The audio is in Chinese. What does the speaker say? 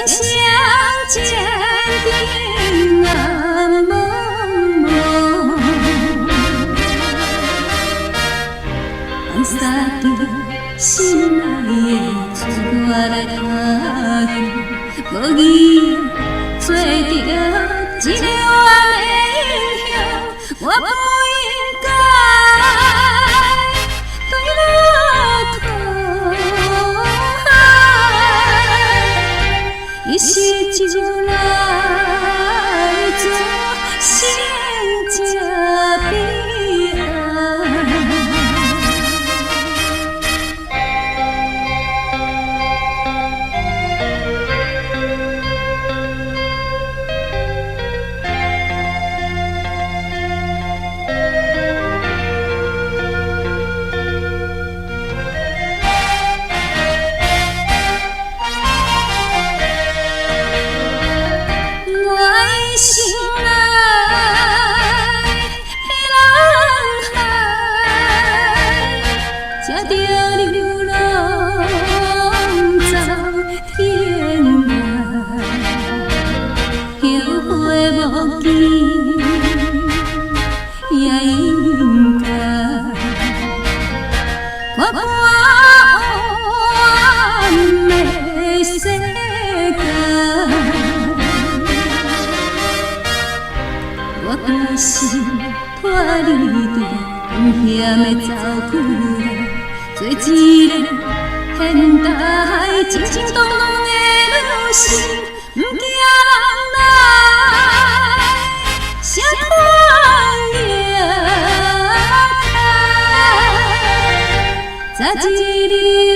相见的暗蒙蒙，放洒着心内的出我来看你，无意做着一个完的英雄，我不应该对你痛害，一时就来做成这悲哀。心内的人海，才着流浪走天涯，后悔无见也应该，我半暗的世界。我甘心拖你伫险的走久路，做一个现代清清动动的女性，不惊人来写看夜台，早一日。